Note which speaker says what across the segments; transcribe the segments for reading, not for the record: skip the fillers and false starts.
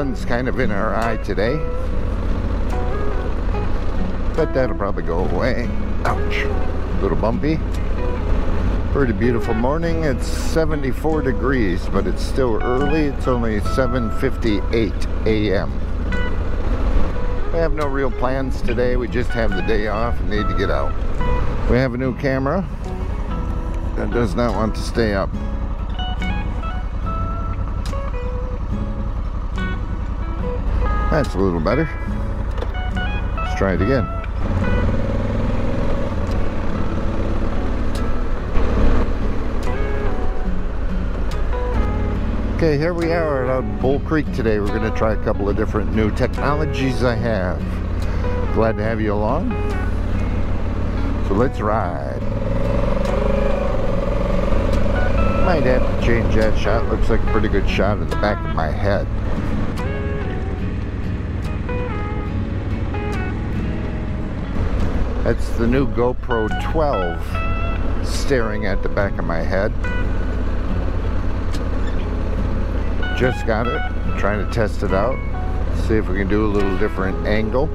Speaker 1: sun's kind of in our eye today, but that'll probably go away. Ouch, a little bumpy. Pretty beautiful morning. It's 74 degrees, but it's still early. It's only 7:58 a.m. We have no real plans today. We just have the day off and need to get out. We have a new camera that does not want to stay up. That's a little better. Let's try it again. Okay, here we are at Bull Creek today. We're going to try a couple of different new technologies I have. Glad to have you along. So let's ride. Might have to change that shot. Looks like a pretty good shot of the back of my head. That's the new GoPro 12 staring at the back of my head. Just got it, trying to test it out, see if we can do a little different angle.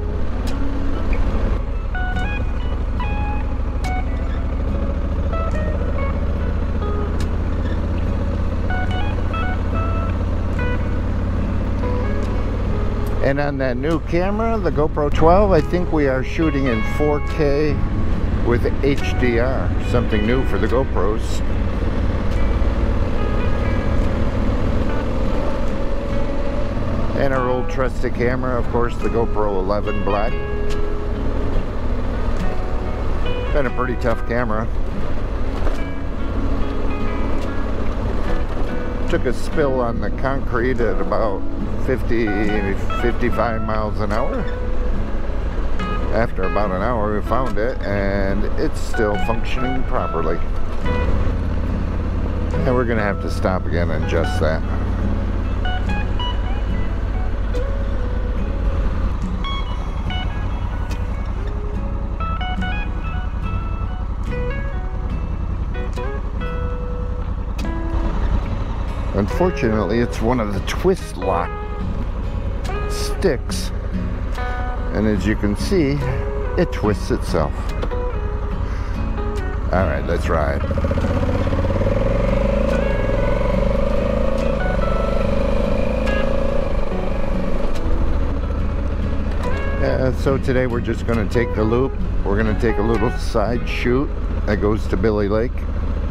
Speaker 1: And on that new camera, the GoPro 12, I think we are shooting in 4K with HDR, something new for the GoPros. And our old trusted camera, of course, the GoPro 11 Black. Been a pretty tough camera. Took a spill on the concrete at about 55 miles an hour. After about an hour we found it, and it's still functioning properly. And we're gonna have to stop again and adjust that. Unfortunately, it's one of the twist lock sticks, and as you can see, it twists itself. All right, let's ride. So today we're just going to take the loop. We're going to take a little side shoot that goes to Billy Lake.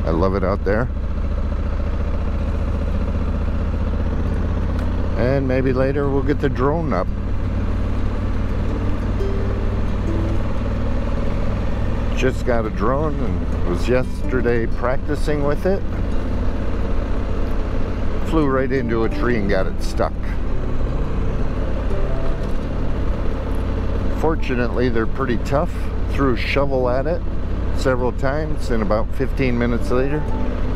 Speaker 1: I love it out there. And maybe later we'll get the drone up. Just got a drone and was yesterday practicing with it. Flew right into a tree and got it stuck. Fortunately, they're pretty tough. Threw a shovel at it several times, and about 15 minutes later,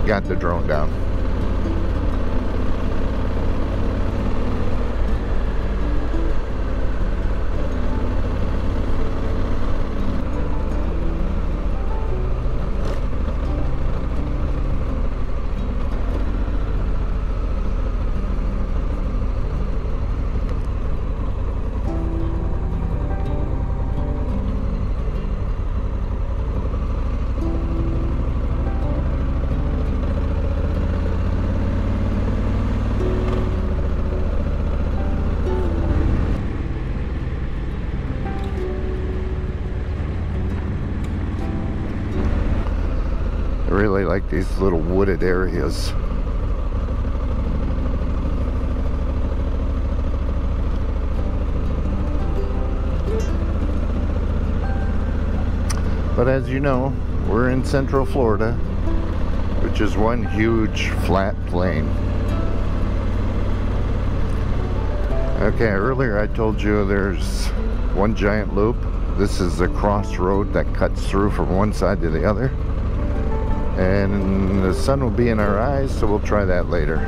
Speaker 1: got the drone down. I really like these little wooded areas. But as you know, we're in Central Florida, which is one huge flat plain. Okay, earlier I told you there's one giant loop. This is the crossroad that cuts through from one side to the other. And the sun will be in our eyes, so we'll try that later.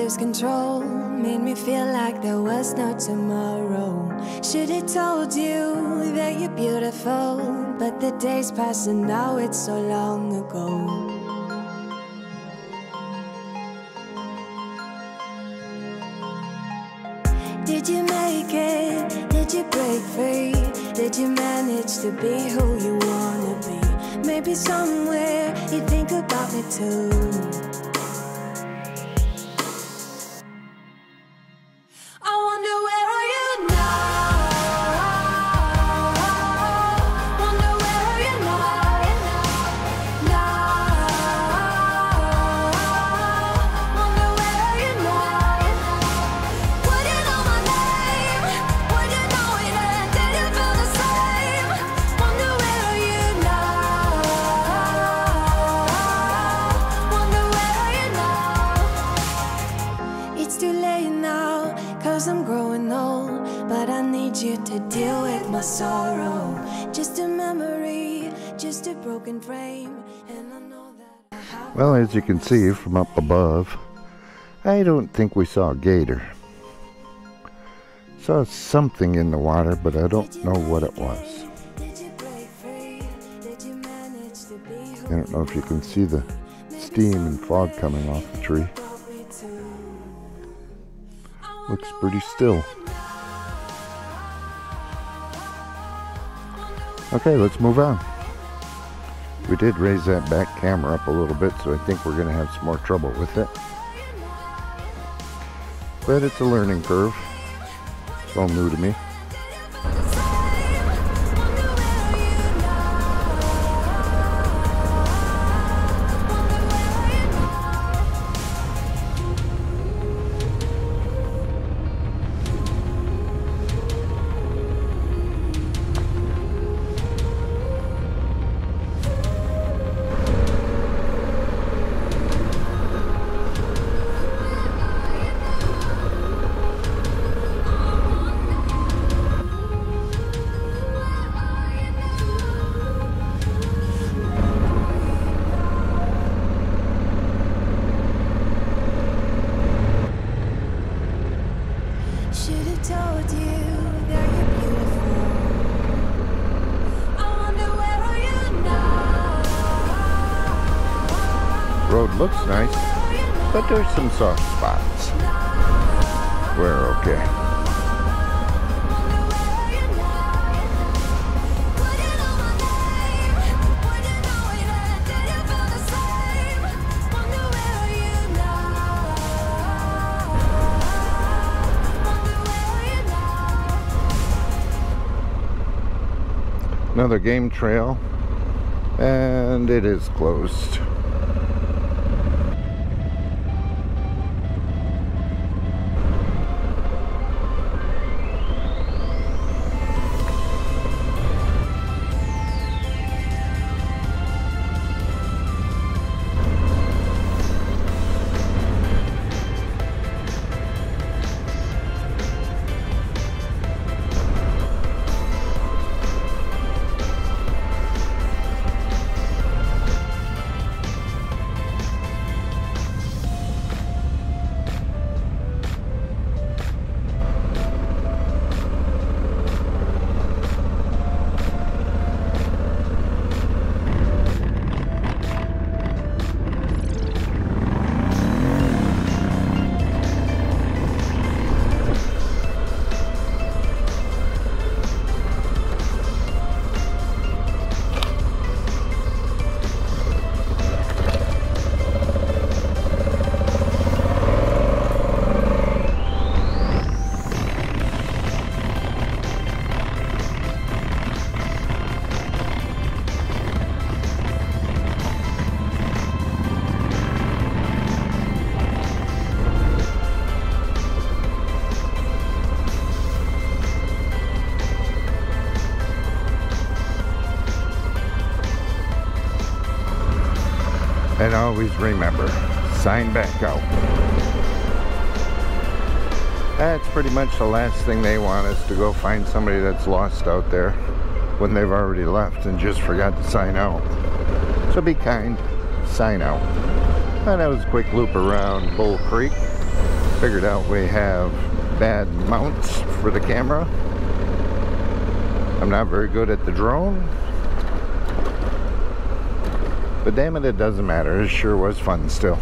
Speaker 2: lose control, made me feel like there was no tomorrow. Should've told you that you're beautiful, but the days pass and now it's so long ago. Did you make it? Did you break free? Did you manage to be who you wanna be? Maybe somewhere you think about me too. I'm growing old, but I need you to deal with my sorrow. Just a memory, just a broken frame, and I know that I have.
Speaker 1: Well, as you can see from up above, I don't think we saw a gator. Saw something in the water, but I don't know what it was. I don't know if you can see the steam and fog coming off the tree. Looks pretty still. Okay, let's move on. We did raise that back camera up a little bit, so I think we're going to have some more trouble with it. But it's a learning curve. It's all new to me. Road looks nice, but there's some soft spots. We're okay. Another game trail, and it is closed. And always remember, sign back out. That's pretty much the last thing they want us to go find somebody that's lost out there when they've already left and just forgot to sign out. So be kind, sign out. And that was a quick loop around Bull Creek. Figured out we have bad mounts for the camera. I'm not very good at the drone, but damn it, it doesn't matter. It sure was fun still.